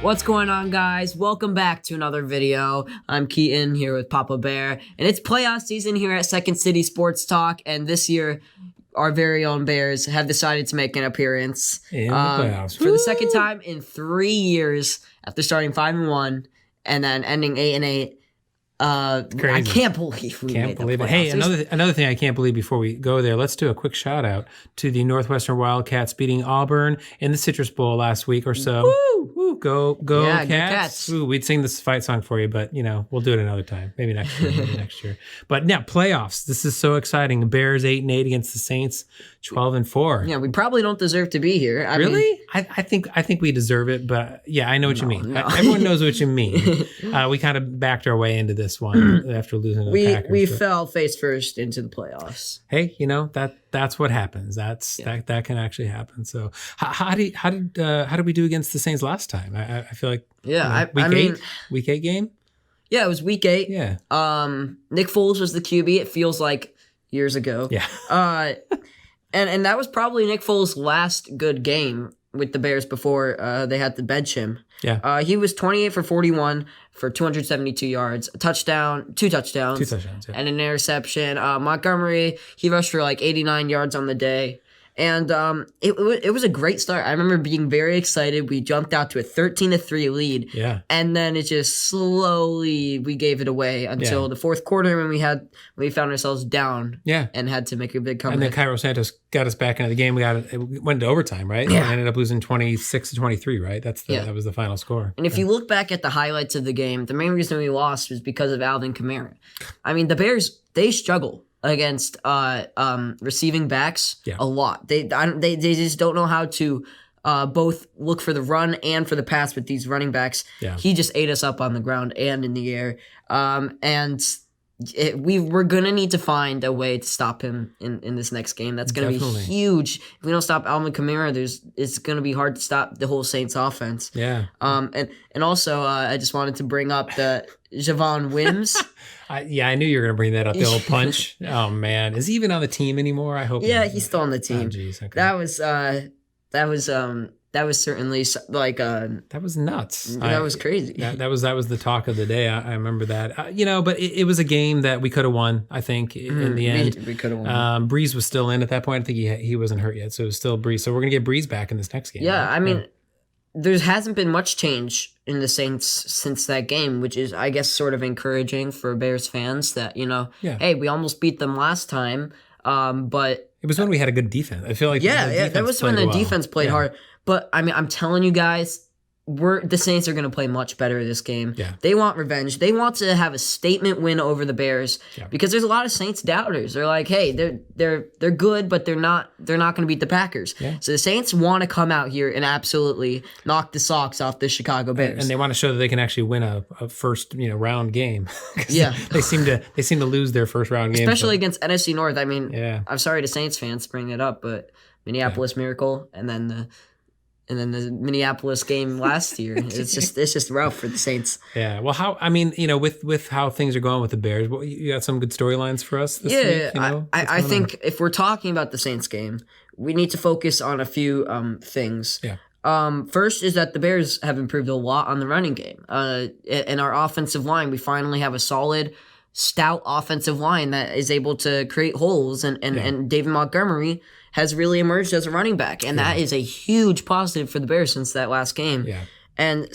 What's going on, guys? Welcome back to another video. I'm Keaton here with Papa Bear, and it's playoff season here at Second City Sports Talk, and this year our very own Bears have decided to make an appearance in the playoffs for the second time in 3 years after starting 5-1 and then ending 8-8. I can't believe we made the playoffs. Hey, another thing I can't believe before we go there, let's do a quick shout out to the Northwestern Wildcats beating Auburn in the Citrus Bowl last week or so. Woo! Go Yeah, Cats. go Cats. Ooh, we'd sing this fight song for you, but we'll do it another time. Maybe next year. But yeah, playoffs. This is so exciting. Bears 8-8 against the Saints, 12-4. Yeah, we probably don't deserve to be here. I really? mean, I think we deserve it, but yeah, I know what you mean. No. Everyone knows what you mean. We kind of backed our way into this one after losing to the Packers. We fell face first into the playoffs. Hey, that's what happens. That can actually happen. So how did we do against the Saints last time? I feel like week 8 game. Yeah, it was week 8. Yeah. Nick Foles was the QB. It feels like years ago. Yeah. And that was probably Nick Foles' last good game with the Bears before they had to bench him. Yeah. He was 28 for 41 for 272 yards, two touchdowns, yeah. and an interception. Montgomery, he rushed for like 89 yards on the day. And it was a great start. I remember being very excited. We jumped out to a 13-3 lead. Yeah. And then it just slowly we gave it away until the fourth quarter when we found ourselves down. Yeah. And had to make a big comeback. And then Cairo Santos got us back into the game. We went into overtime, right? Yeah. We ended up losing 26-23, right? That was the final score. And if you look back at the highlights of the game, the main reason we lost was because of Alvin Kamara. I mean, the Bears, they struggle against receiving backs a lot. They just don't know how to both look for the run and for the pass with these running backs. Yeah. He just ate us up on the ground and in the air. We're gonna need to find a way to stop him in this next game. That's gonna be huge. If we don't stop Alvin Kamara, it's gonna be hard to stop the whole Saints offense. Yeah. And also I just wanted to bring up the Javon Wims. I knew you were going to bring that up, the old punch. Oh, man. Is he even on the team anymore? I hope Yeah, not. he's still on the team. Oh, geez. Okay. That was certainly like that was nuts. That was crazy. That was the talk of the day. I remember that. But it was a game that we could have won, I think, in the end. We could have won. Breeze was still in at that point. I think he wasn't hurt yet, so it was still Breeze. So we're going to get Breeze back in this next game. Yeah, right? I mean, there hasn't been much change in the Saints since that game, which is, I guess, sort of encouraging for Bears fans that, hey, we almost beat them last time, but... It was when we had a good defense. I feel like that was when the defense played hard. But, I mean, I'm telling you guys, the Saints are going to play much better this game. Yeah. They want revenge. They want to have a statement win over the Bears because there's a lot of Saints doubters. They're like, hey, they're good, but they're not going to beat the Packers. Yeah. So the Saints want to come out here and absolutely knock the socks off the Chicago Bears. And they want to show that they can actually win a first round game. Yeah. they seem to lose their first round game, especially against NFC North. I mean, I'm sorry to Saints fans to bring it up, but Minneapolis Miracle and then the Minneapolis game last year. It's just rough for the Saints. Yeah. Well, with how things are going with the Bears, you got some good storylines for us this week? I think if we're talking about the Saints game, we need to focus on a few things. Yeah. First is that the Bears have improved a lot on the running game. In our offensive line, we finally have a solid, stout offensive line that is able to create holes, and David Montgomery has really emerged as a running back, and that is a huge positive for the Bears since that last game. Yeah. And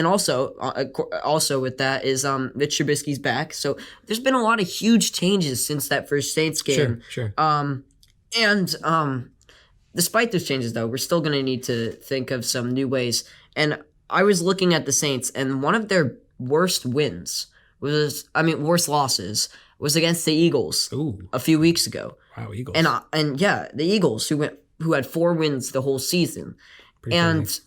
also with that is Mitch Trubisky's back, so there's been a lot of huge changes since that first Saints game. Sure. Despite those changes, though, we're still going to need to think of some new ways. And I was looking at the Saints, and one of their worst losses was against the Eagles a few weeks ago. Wow, Eagles. And the Eagles who had 4 wins the whole season. Pretty and crazy.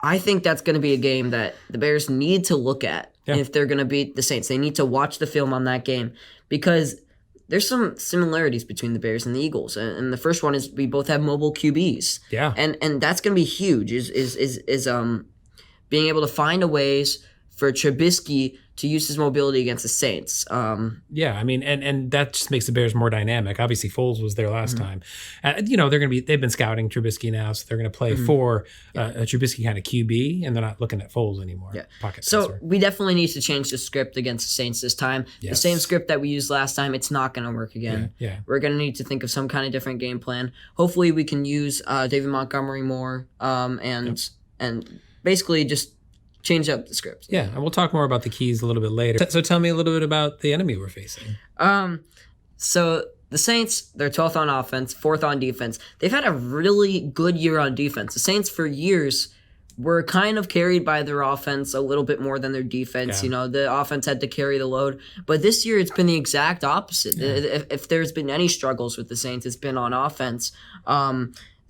I think that's going to be a game that the Bears need to look at if they're going to beat the Saints. They need to watch the film on that game because there's some similarities between the Bears and the Eagles. And the first one is we both have mobile QBs. Yeah. And that's going to be huge is being able to find for Trubisky to use his mobility against the Saints. Yeah, I mean, and that just makes the Bears more dynamic. Obviously, Foles was there last time. They've been scouting Trubisky now, so they're going to play for a Trubisky kind of QB, and they're not looking at Foles anymore. Yeah. Pocket so passer. We definitely need to change the script against the Saints this time. Yes. The same script that we used last time, it's not going to work again. Yeah. We're going to need to think of some kind of different game plan. Hopefully, we can use David Montgomery more, and basically just change up the script. Yeah, and we'll talk more about the keys a little bit later. So tell me a little bit about the enemy we're facing. So the Saints, they're 12th on offense, 4th on defense. They've had a really good year on defense. The Saints for years were kind of carried by their offense a little bit more than their defense. Yeah. The offense had to carry the load. But this year it's been the exact opposite. Yeah. If there's been any struggles with the Saints, it's been on offense.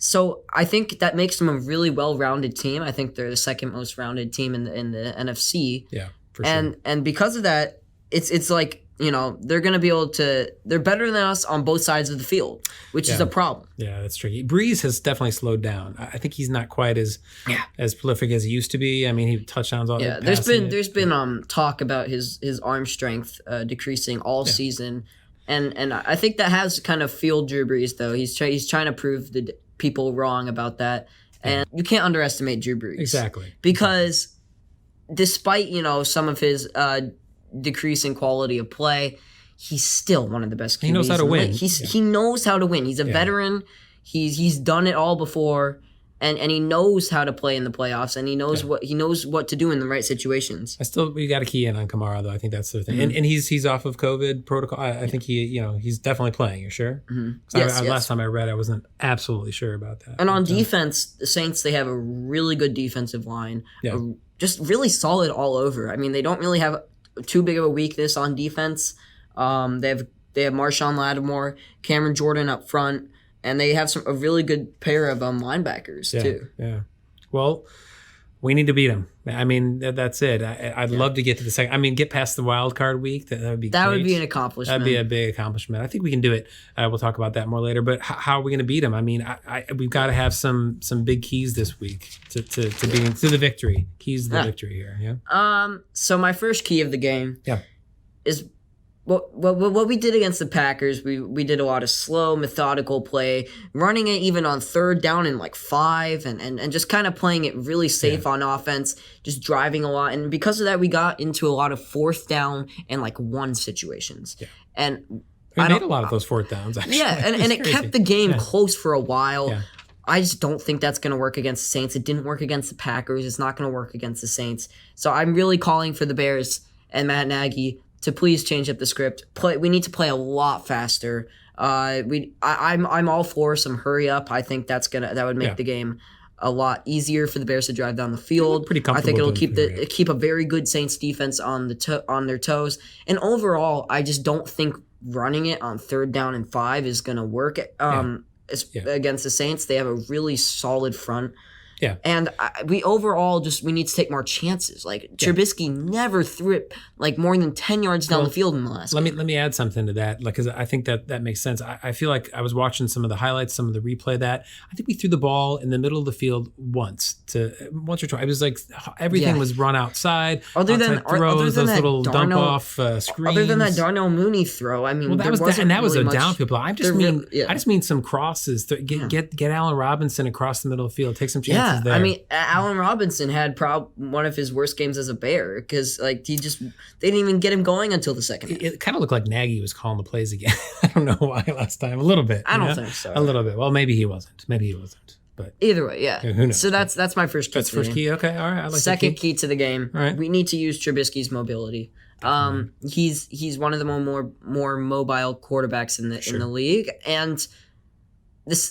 So I think that makes them a really well-rounded team. I think they're the second most rounded team in the NFC. Yeah, for sure. And because of that, it's like, they're going to be able to – they're better than us on both sides of the field, which is a problem. Yeah, that's tricky. Breeze has definitely slowed down. I think he's not quite as prolific as he used to be. I mean, he touchdowns all. Yeah, there's been talk about his arm strength decreasing all season, and I think that has kind of fueled Drew Brees though. He's trying to prove the people wrong about that, and you can't underestimate Drew Brees. Exactly. Because despite some of his decrease in quality of play, he's still one of the best QBs. He knows how to win. He knows how to win. He's a veteran. He's done it all before, and he knows how to play in the playoffs, and he knows what to do in the right situations. We got to key in on Kamara though. I think that's the thing. Mm-hmm. And he's off of COVID protocol. I think he's definitely playing. You sure? Mm-hmm. Yes, Last time I read, I wasn't absolutely sure about that. And on defense, the Saints, they have a really good defensive line. Yeah. Just really solid all over. I mean, they don't really have too big of a weakness on defense. They have Marshawn Lattimore, Cameron Jordan up front, and they have a really good pair of linebackers too. Yeah. Well, we need to beat them. I mean, that's it. I'd love to get to the second. I mean, get past the wild card week. That would be great. That would be an accomplishment. That'd be a big accomplishment. I think we can do it. We'll talk about that more later. But how are we going to beat them? I mean, we've got to have some big keys this week to being to the victory. Keys to the victory here. Yeah. So my first key of the game is what we did against the Packers. We did a lot of slow, methodical play, running it even on 3rd down and 5, and just kind of playing it really safe on offense, just driving a lot. And because of that, we got into a lot of 4th down and 1 situations. Yeah. And we made a lot of those 4th downs, actually. Yeah, and it kept the game close for a while. Yeah. I just don't think that's going to work against the Saints. It didn't work against the Packers. It's not going to work against the Saints. So I'm really calling for the Bears and Matt Nagy to please change up the script. We need to play a lot faster. I'm all for some hurry up. I think that would make the game a lot easier for the Bears to drive down the field. Pretty comfortable. I think it'll keep a very good Saints defense on their toes. And overall, I just don't think running it on 3rd down and 5 is going to work. Against the Saints, they have a really solid front. Yeah. And we need to take more chances. Trubisky never threw it more than 10 yards down the field in the last game. Let me add something to that, because I think that makes sense. I feel like I was watching some of the highlights, some of the replay that I think we threw the ball in the middle of the field once or twice. It was everything was run outside. Other than those little dump off screens. Other than that Darnell Mooney throw, I mean, that was a downfield play. I just mean some crosses. Get Allen Robinson across the middle of the field. Take some chances. There. I mean, Allen Robinson had one of his worst games as a Bear because they didn't even get him going until the second half. It kind of looked like Nagy was calling the plays again. I don't know why last time. A little bit. I don't think so. A little bit. Well, maybe he wasn't. But either way, yeah. Who knows? So that's my first key. That's first key. Okay, all right. I like Second key to the game. All right. We need to use Trubisky's mobility. He's one of the more mobile quarterbacks in the league, and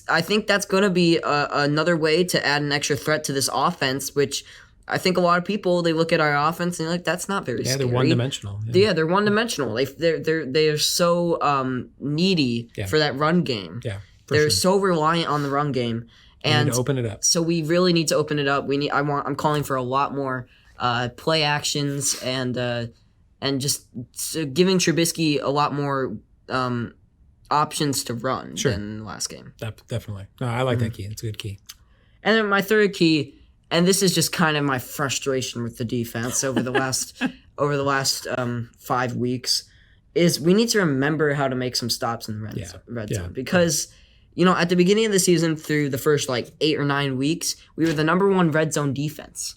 I think that's going to be another way to add an extra threat to this offense, which I think a lot of people, they look at our offense and they're like, that's not very scary. They're one-dimensional. Yeah, they're one-dimensional. They're so needy for that run game. Yeah, they're so reliant on the run game. And we need to open it up. So we really need to open it up. I'm calling for a lot more play actions and just giving Trubisky a lot more options to run than the last game. Definitely. No, I like that key. It's a good key. And then my third key, and this is just kind of my frustration with the defense over the last 5 weeks, is we need to remember how to make some stops in the red zone. Because, at the beginning of the season through the first 8 or 9 weeks, we were the number 1 red zone defense.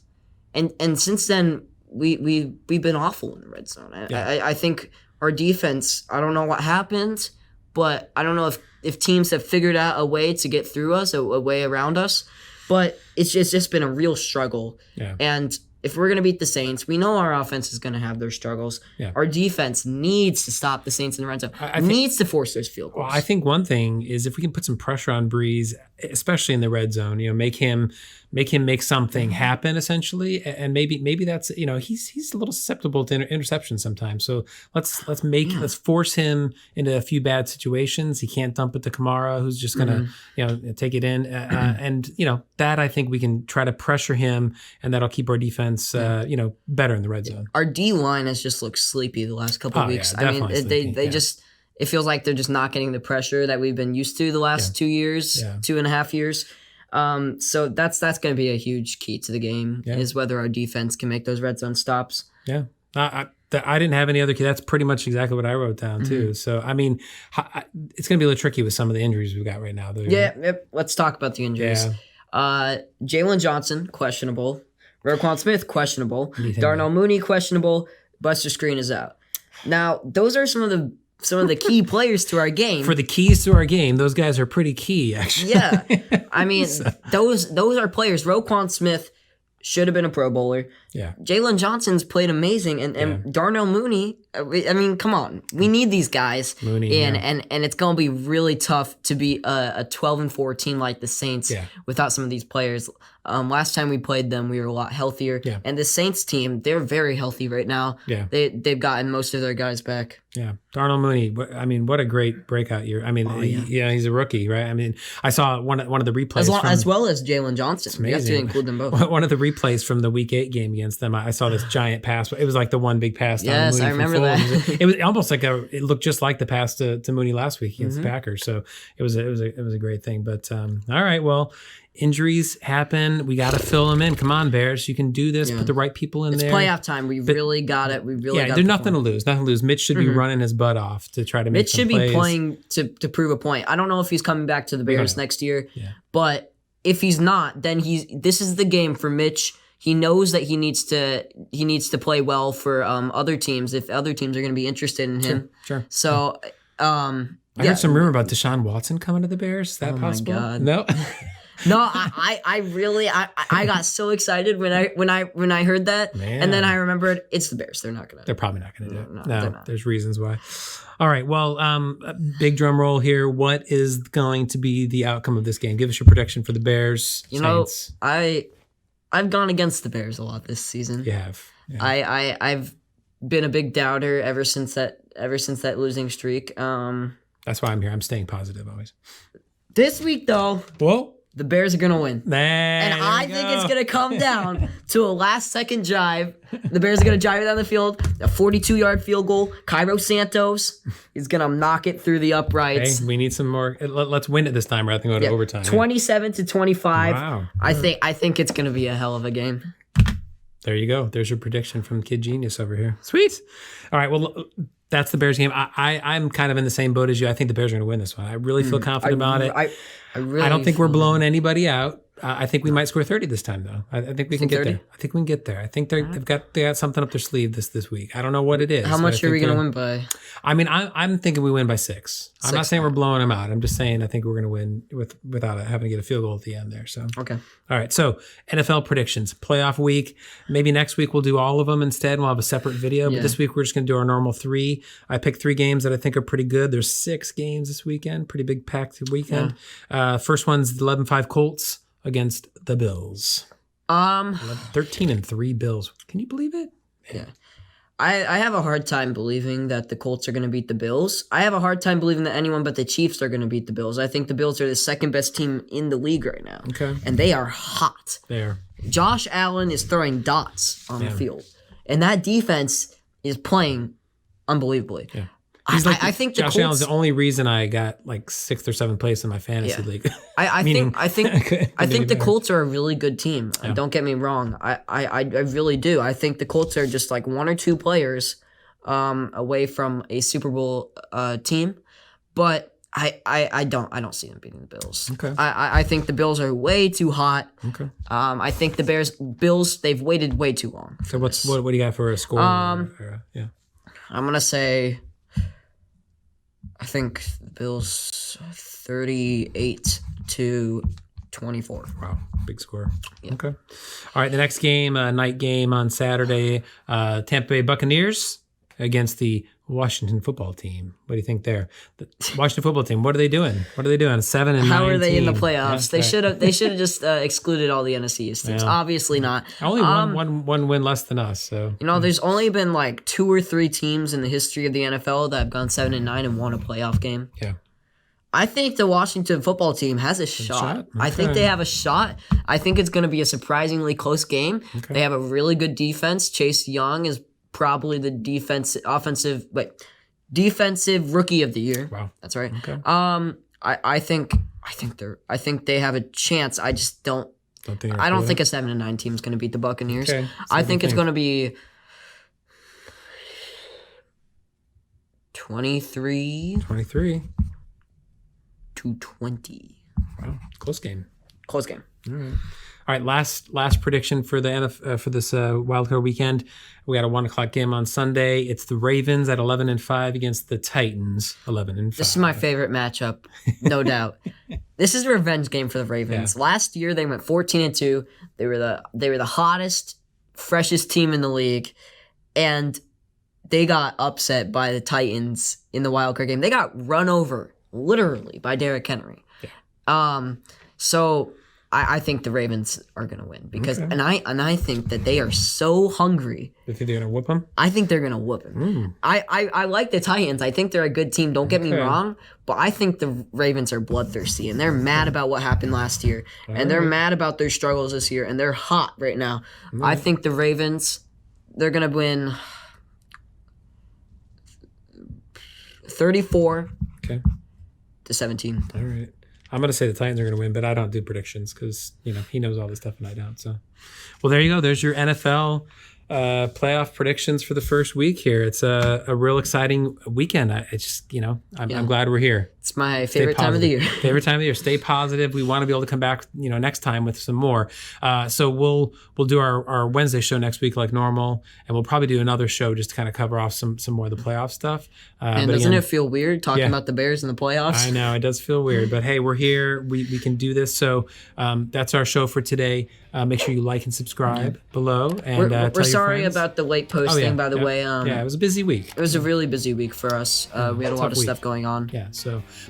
And since then, we've been awful in the red zone. I think our defense, I don't know what happened, but I don't know if teams have figured out a way to get through us, a way around us. But it's just been a real struggle. Yeah. And if we're going to beat the Saints, we know our offense is going to have their struggles. Yeah. Our defense needs to stop the Saints in the red zone. Needs to force those field goals. Well, I think one thing is if we can put some pressure on Breeze, especially in the red zone, make him make something happen essentially, and maybe that's he's a little susceptible to interceptions sometimes. So let's force him into a few bad situations. He can't dump it to Kamara, who's just gonna take it in, and that I think we can try to pressure him, and that'll keep our defense better in the red zone. Our D line has just looked sleepy the last couple of weeks. I mean, they just. It feels like they're just not getting the pressure that we've been used to the last 2 years, 2.5 years. So that's going to be a huge key to the game is whether our defense can make those red zone stops. Yeah. I didn't have any other key. That's pretty much exactly what I wrote down too. So, I mean, it's going to be a little tricky with some of the injuries we've got right now. Let's talk about the injuries. Jalen Johnson, questionable. Roquan Smith, questionable. Darnell Mooney, questionable. Buster Skrine is out. Now, those are some of the key players to our game. For the keys to our game, those guys are pretty key, actually. Yeah. I mean, those are players. Roquan Smith should have been a Pro Bowler. Yeah. Jalen Johnson's played amazing. And Darnell Mooney, I mean, come on. We need these guys. Mooney, and it's going to be really tough to be a 12-4 team like the Saints without some of these players. Last time we played them, we were a lot healthier. Yeah. And the Saints team, they're very healthy right now. Yeah. They've gotten most of their guys back. Yeah. Darnell Mooney, I mean, what a great breakout year. I mean, he's a rookie, right? I mean, I saw one of the replays. As well as Jalen Johnson. You have to include them both. One of the replays from the Week 8 game against them, I saw this giant pass. It was like the one big pass. Yes, I remember that. It was almost like it looked just like the pass to Mooney last week against the Packers. So it was a great thing. But all right, well, injuries happen. We got to fill them in. Come on, Bears. You can do this. Put the right people in there. It's playoff time. We really got it. There's nothing to lose. Nothing to lose. Mitch should be running his butt off to try to make some plays. Mitch should be playing to prove a point. I don't know if he's coming back to the Bears next year, but if he's not, then this is the game for Mitch. He knows that he needs to play well for other teams if other teams are going to be interested in him. Sure. So, I heard some rumor about Deshaun Watson coming to the Bears. Is that possible? My God. No. No, I really got so excited when I heard that, and then I remembered it's the Bears. They're probably not gonna do it. No, there's reasons why. All right, well, big drum roll here. What is going to be the outcome of this game? Give us your prediction for the Bears. Saints. I've gone against the Bears a lot this season. You have. Yeah. I've been a big doubter ever since that losing streak. That's why I'm here. I'm staying positive always. This week though. Whoa. The Bears are going to win. And I think it's going to come down to a last-second drive. The Bears are going to drive it down the field, a 42-yard field goal. Cairo Santos is going to knock it through the uprights. Hey, we need some more. Let's win it this time rather than go to overtime. 27-25. Wow. I think it's going to be a hell of a game. There you go. There's your prediction from Kid Genius over here. Sweet. All right, well, that's the Bears game. I'm kind of in the same boat as you. I think the Bears are going to win this one. I really feel confident about it. I don't think we're blowing anybody out. I think we might score 30 this time, though. I think we can get 30? There. I think we can get there. I think they got something up their sleeve this week. I don't know what it is. How much are we going to win by? I mean, I'm thinking we win by 6. I'm not saying we're blowing them out. I'm just saying I think we're going to win without having to get a field goal at the end there. So okay. All right. So NFL predictions, playoff week. Maybe next week we'll do all of them instead. We'll have a separate video. But this week we're just going to do our normal 3. I picked 3 games that I think are pretty good. There's 6 games this weekend. Pretty big packed weekend. Yeah. First one's the 11-5 Colts against the Bills. 13-3 Bills. Can you believe it? Yeah. I have a hard time believing that the Colts are going to beat the Bills. I have a hard time believing that anyone but the Chiefs are going to beat the Bills. I think the Bills are the second best team in the league right now. Okay. And they are hot. They are. Josh Allen is throwing dots on the field. And that defense is playing unbelievably. Yeah. I think the Josh Allen's the only reason I got like 6th or 7th place in my fantasy league. I think the Colts are a really good team. Yeah. Don't get me wrong. I really do. I think the Colts are just like 1 or 2 players away from a Super Bowl team, but I don't see them beating the Bills. Okay. I think the Bills are way too hot. Okay. I think the Bills they've waited way too long. So what do you got for a score? Yeah. I'm gonna say I think the Bills 38-24. Wow, big score. Yeah. Okay. All right, the next game, night game on Saturday, Tampa Bay Buccaneers against the Washington football team. What do you think there? The Washington football team, what are they doing? 7-9. How are they in the playoffs? Yeah, they should have just excluded all the NFC East teams. Yeah. Obviously not. Only one win less than us. So there's only been like 2 or 3 teams in the history of the NFL that have gone 7-9 and won a playoff game. Yeah. I think the Washington football team has a shot. Okay. I think they have a shot. I think it's going to be a surprisingly close game. Okay. They have a really good defense. Chase Young is probably the defensive rookie of the year. Wow, that's right. Okay. I think they have a chance. I just don't. I don't think a 7-9 team is going to beat the Buccaneers. Okay. I think it's going to be 23 to 20. Wow, close game. Close game. All right, last prediction for the NFL, for this wildcard weekend. We got a 1:00 game on Sunday. It's the Ravens at 11-5 against the Titans 11-5. This is my favorite matchup, no doubt. This is a revenge game for the Ravens. Yeah. Last year they went 14-2. They were the hottest, freshest team in the league, and they got upset by the Titans in the wildcard game. They got run over literally by Derrick Henry. Yeah. So I think the Ravens are going to win because, and I think that they are so hungry. You think they're going to whoop them? I think they're going to whoop them. I like the Titans. I think they're a good team. Don't get me wrong, but I think the Ravens are bloodthirsty and they're mad about what happened last year, and they're mad about their struggles this year, and they're hot right now. I think the Ravens, they're going to win 34 to 17. All right. I'm going to say the Titans are going to win, but I don't do predictions because, he knows all this stuff and I don't. So, well, there you go. There's your NFL playoff predictions for the first week here. It's a real exciting weekend. I'm glad we're here. It's my favorite time of the year. Favorite time of the year. Stay positive. We want to be able to come back, next time with some more. So we'll do our Wednesday show next week like normal, and we'll probably do another show just to kind of cover off some more of the playoff stuff. And doesn't it feel weird talking about the Bears in the playoffs? I know, it does feel weird, but hey, we're here. We can do this. So that's our show for today. Make sure you like and subscribe below. And we're sorry about the late posting, by the way. It was a busy week. It was a really busy week for us. We had a lot of stuff going on. Yeah,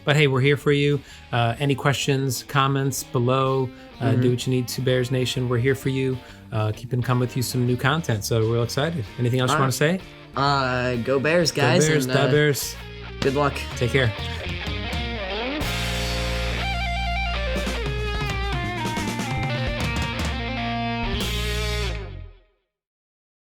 but hey, we're here for you. Any questions, comments below, do what you need to Bears Nation. We're here for you. Keep coming with you some new content. So we're real excited. Anything else you want to say? Go Bears, guys. Go Bears, and, Bears. Good luck. Take care.